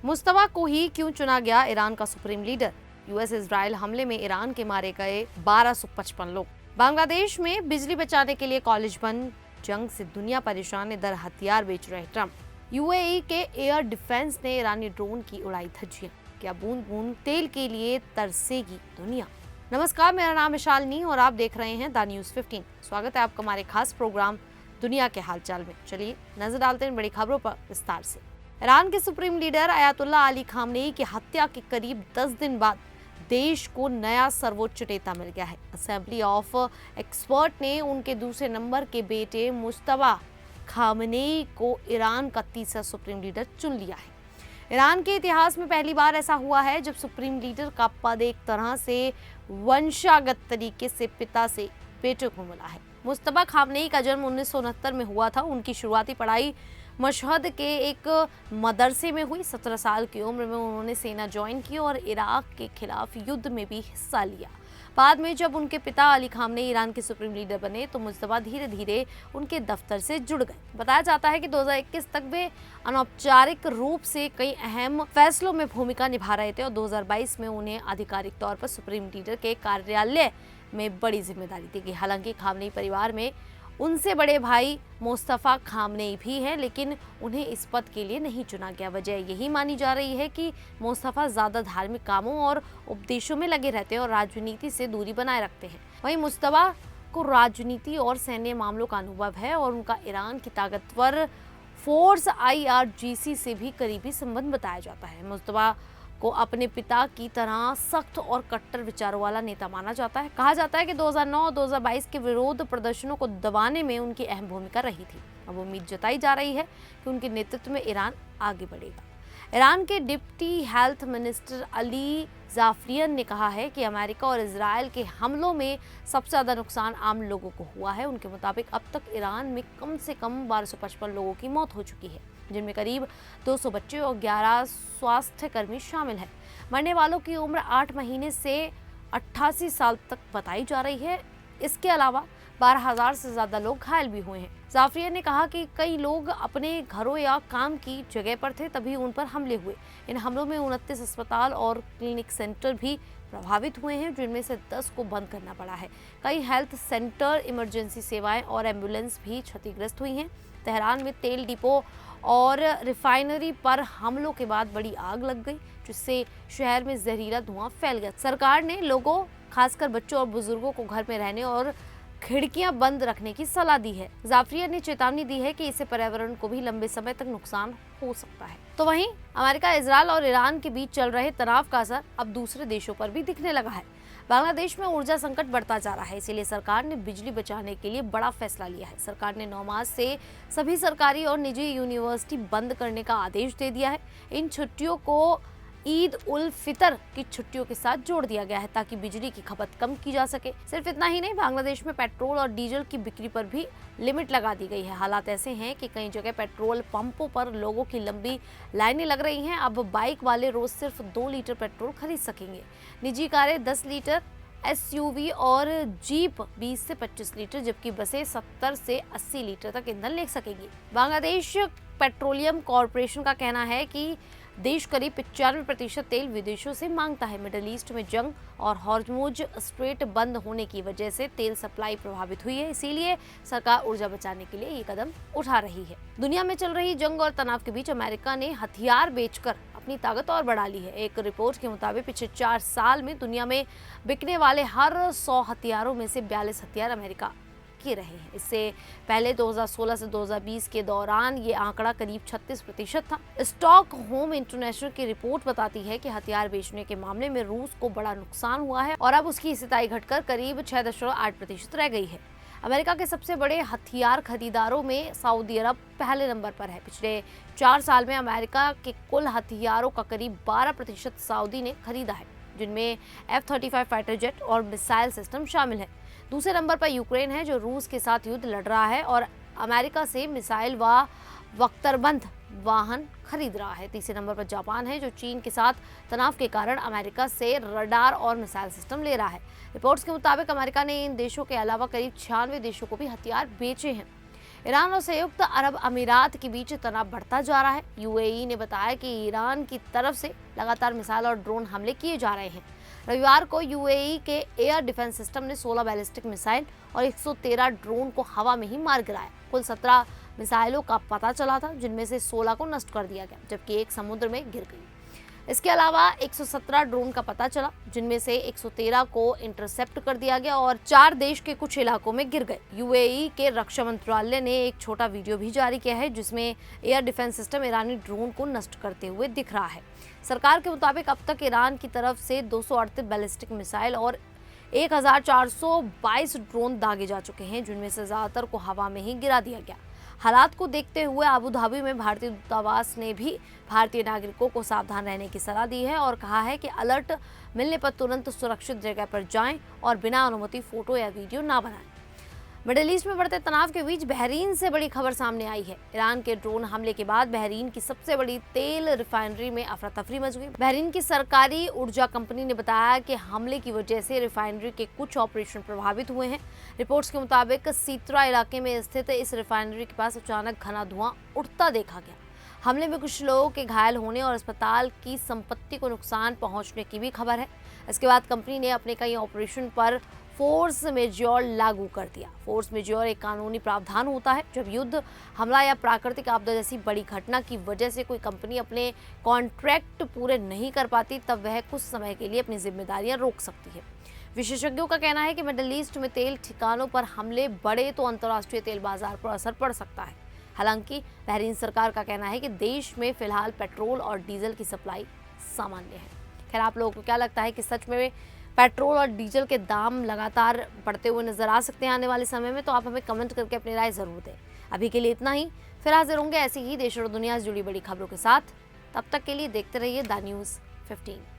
मुस्तफा को ही क्यों चुना गया ईरान का सुप्रीम लीडर। यूएस इजराइल हमले में ईरान के मारे गए 1255 लोग। बांग्लादेश में बिजली बचाने के लिए कॉलेज बंद। जंग से दुनिया परेशान, इधर हथियार बेच रहे ट्रंप। यूएई के एयर डिफेंस ने ईरानी ड्रोन की उड़ाई धज्जियां। क्या बूंद बूंद तेल के लिए तरसेगी दुनिया। नमस्कार, मेरा नाम है शालिनी और आप देख रहे हैं द न्यूज़ 15। स्वागत है आपका हमारे खास प्रोग्राम दुनिया के हालचाल में। चलिए नजर डालते हैं बड़ी खबरों पर विस्तार से। ईरान के supreme leader Ayatollah Ali Khamenei की हत्या के करीब 10 दिन बाद देश को नया सर्वोच्च नेता मिल गया है। असेंबली ऑफ एक्सपर्ट ने उनके दूसरे नंबर के बेटे मुस्तफा खामनेई को ईरान का तीसरा सुप्रीम लीडर चुन लिया है। ईरान के इतिहास में पहली बार ऐसा हुआ है जब सुप्रीम लीडर का पद एक तरह से वंशागत तरीके से पिता से बेटे को मिला है। मुस्तफा खामनेई का जन्म 1969 में हुआ था। उनकी शुरुआती पढ़ाई मशहद के एक मदरसे में हुई। 17 साल की उम्र में उन्होंने सेना ज्वाइन की और इराक के खिलाफ युद्ध में भी हिस्सा लिया। बाद में जब उनके पिता अली खामनेई ईरान के सुप्रीम लीडर बने तो मुस्तफा धीरे धीरे उनके दफ्तर से जुड़ गए। बताया जाता है कि 2021 तक वे अनौपचारिक रूप से कई अहम फैसलों में भूमिका निभा रहे थे और 2022 में उन्हें आधिकारिक तौर पर सुप्रीम लीडर के कार्यालय में बड़ी जिम्मेदारी दी गई। हालांकि खामनेई परिवार में उनसे बड़े भाई मुस्तफा खामनेई भी हैं, लेकिन उन्हें इस पद के लिए नहीं चुना गया। वजह यही मानी जा रही है कि मुस्तफा ज़्यादा धार्मिक कामों और उपदेशों में लगे रहते हैं और राजनीति से दूरी बनाए रखते हैं। वहीं मुस्तफा को राजनीति और सैन्य मामलों का अनुभव है और उनका ईरान की ताकतवर फोर्स IRGC से भी करीबी संबंध बताया जाता है। मुस्तफा को अपने पिता की तरह सख्त और कट्टर विचारों वाला नेता माना जाता है। कहा जाता है कि 2009 और 2022 के विरोध प्रदर्शनों को दबाने में उनकी अहम भूमिका रही थी। अब उम्मीद जताई जा रही है कि उनके नेतृत्व में ईरान आगे बढ़ेगा। ईरान के डिप्टी हेल्थ मिनिस्टर अली जाफरियन ने कहा है कि अमेरिका और इजराइल के हमलों में सबसे ज़्यादा नुकसान आम लोगों को हुआ है। उनके मुताबिक अब तक ईरान में कम से कम 1255 लोगों की मौत हो चुकी है, जिनमें करीब 200 बच्चे और 11 स्वास्थ्य कर्मी शामिल हैं। मरने वालों की उम्र 8 महीने से 88 साल तक बताई जा रही है। इसके अलावा 12,000 से ज़्यादा लोग घायल भी हुए हैं। जाफरिया ने कहा कि कई लोग अपने घरों या काम की जगह पर थे, तभी उन पर हमले हुए। इन हमलों में 29 अस्पताल और क्लिनिक सेंटर भी प्रभावित हुए हैं, जिनमें से 10 को बंद करना पड़ा है। कई हेल्थ सेंटर, इमरजेंसी सेवाएं और एम्बुलेंस भी क्षतिग्रस्त हुई हैं। तेहरान में तेल डिपो और रिफाइनरी पर हमलों के बाद बड़ी आग लग गई, जिससे शहर में जहरीला धुआं फैल गया। सरकार ने लोगों, खासकर बच्चों और बुजुर्गों को घर में रहने और खिड़कियां बंद रखने की सलाह दी है। जाफरिया ने चेतावनी दी है कि इससे पर्यावरण को भी लंबे समय तक नुकसान हो सकता है। तो वहीं अमेरिका, इजराइल और ईरान के बीच चल रहे तनाव का असर अब दूसरे देशों पर भी दिखने लगा है। बांग्लादेश में ऊर्जा संकट बढ़ता जा रहा है, इसीलिए सरकार ने बिजली बचाने के लिए बड़ा फैसला लिया है। सरकार ने 9 मार्च से सभी सरकारी और निजी यूनिवर्सिटी बंद करने का आदेश दे दिया है। इन छुट्टियों को ईद उल फितर की छुट्टियों के साथ जोड़ दिया गया है ताकि बिजली की खपत कम की जा सके। सिर्फ इतना ही नहीं, बांग्लादेश में पेट्रोल और डीजल की बिक्री पर भी लिमिट लगा दी गई है। हालात ऐसे हैं कि कई जगह पेट्रोल पंपों पर लोगों की लंबी लाइनें लग रही हैं। अब बाइक वाले रोज सिर्फ 2 लीटर पेट्रोल खरीद सकेंगे। निजी कारें 10 लीटर, SUV और जीप 20 से 25 लीटर, जबकि बसें 70 से 80 लीटर तक ईंधन ले सकेंगी। बांग्लादेश पेट्रोलियम कॉरपोरेशन का कहना है कि देश करीब 95% तेल विदेशों से मांगता है। मिडिल ईस्ट में जंग और हॉर्मुज स्ट्रेट बंद होने की वजह से तेल सप्लाई प्रभावित हुई है, इसीलिए सरकार ऊर्जा बचाने के लिए ये कदम उठा रही है। दुनिया में चल रही जंग और तनाव के बीच अमेरिका ने हथियार बेचकर अपनी ताकत और बढ़ा ली है। एक रिपोर्ट के मुताबिक पिछले 4 साल में दुनिया में बिकने वाले हर 100 हथियारों में से 42 हथियार अमेरिका के रहे हैं। इससे पहले 2016 से 2020 के दौरान ये आंकड़ा करीब 36% था। स्टॉकहोम इंटरनेशनल की रिपोर्ट बताती है कि हथियार बेचने के मामले में रूस को बड़ा नुकसान हुआ है और अब उसकी हिस्सेदारी घटकर करीब 6.8% रह गई है। अमेरिका के सबसे बड़े हथियार खरीदारों में सऊदी अरब पहले नंबर पर है। पिछले 4 साल में अमेरिका के कुल हथियारों का करीब 12% सऊदी ने खरीदा है, जिनमें F-35 फाइटर जेट और मिसाइल सिस्टम शामिल है। दूसरे नंबर पर यूक्रेन है, जो रूस के साथ युद्ध लड़ रहा है और अमेरिका से मिसाइल व बख्तरबंद वाहन खरीद रहा है। तीसरे नंबर पर जापान है, जो चीन के साथ तनाव के कारण अमेरिका से रडार और मिसाइल सिस्टम ले रहा है। रिपोर्ट्स के मुताबिक अमेरिका ने इन देशों के अलावा करीब 96 देशों को भी हथियार बेचे हैं। ईरान और संयुक्त अरब अमीरात के बीच तनाव बढ़ता जा रहा है। यूएई ने बताया कि ईरान की तरफ से लगातार मिसाइल और ड्रोन हमले किए जा रहे हैं। रविवार को यूएई के एयर डिफेंस सिस्टम ने 16 बैलिस्टिक मिसाइल और 113 ड्रोन को हवा में ही मार गिराया। कुल 17 मिसाइलों का पता चला था, जिनमें से 16 को नष्ट कर दिया गया, जबकि एक समुद्र में गिर गई। इसके अलावा 117 ड्रोन का पता चला, जिनमें से 113 को इंटरसेप्ट कर दिया गया और 4 देश के कुछ इलाकों में गिर गए। यूएई के रक्षा मंत्रालय ने एक छोटा वीडियो भी जारी किया है, जिसमें एयर डिफेंस सिस्टम ईरानी ड्रोन को नष्ट करते हुए दिख रहा है। सरकार के मुताबिक अब तक ईरान की तरफ से 238 बैलिस्टिक मिसाइल और 1422 ड्रोन दागे जा चुके हैं, जिनमें से ज्यादातर को हवा में ही गिरा दिया गया। हालात को देखते हुए अबू धाबी में भारतीय दूतावास ने भी भारतीय नागरिकों को सावधान रहने की सलाह दी है और कहा है कि अलर्ट मिलने पर तुरंत सुरक्षित जगह पर जाएं और बिना अनुमति फोटो या वीडियो ना बनाएं। मिडिल ईस्ट में बढ़ते तनाव के बीच बहरीन से बड़ी खबर सामने आई है। ईरान के ड्रोन हमले के बाद बहरीन की सबसे बड़ी तेल रिफाइनरी में अफरा तफरी मच गई। बहरीन की सरकारी ऊर्जा कंपनी ने बताया कि हमले की वजह से रिफाइनरी के कुछ ऑपरेशन प्रभावित हुए हैं। रिपोर्ट्स के मुताबिक सीत्रा इलाके में स्थित इस रिफाइनरी के पास अचानक घना धुआं उठता देखा गया। हमले में कुछ लोगों के घायल होने और अस्पताल की संपत्ति को नुकसान पहुंचने की भी खबर है। इसके बाद कंपनी ने अपने कई ऑपरेशन पर फोर्स मेजॉर लागू कर दिया। फोर्स मेजॉर एक कानूनी प्रावधान होता है जब युद्ध, हमला या प्राकृतिक आपदा जैसी बड़ी घटना की वजह से कोई कंपनी अपने कॉन्ट्रैक्ट पूरे नहीं कर पाती, तब वह कुछ समय के लिए अपनी जिम्मेदारियां रोक सकती है। विशेषज्ञों का कहना है कि मिडिल ईस्ट में तेल ठिकानों पर हमले बढ़े तो अंतर्राष्ट्रीय तेल बाजार पर असर पड़ सकता है। हालांकि बहरीन सरकार का कहना है कि देश में फिलहाल पेट्रोल और डीजल की सप्लाई सामान्य है। खैर, आप लोगों को क्या लगता है कि सच में पेट्रोल और डीजल के दाम लगातार बढ़ते हुए नजर आ सकते हैं आने वाले समय में? तो आप हमें कमेंट करके अपनी राय जरूर दें। अभी के लिए इतना ही, फिर हाजिर होंगे ऐसी ही देश और दुनिया से जुड़ी बड़ी खबरों के साथ। तब तक के लिए देखते रहिए द न्यूज़ 15।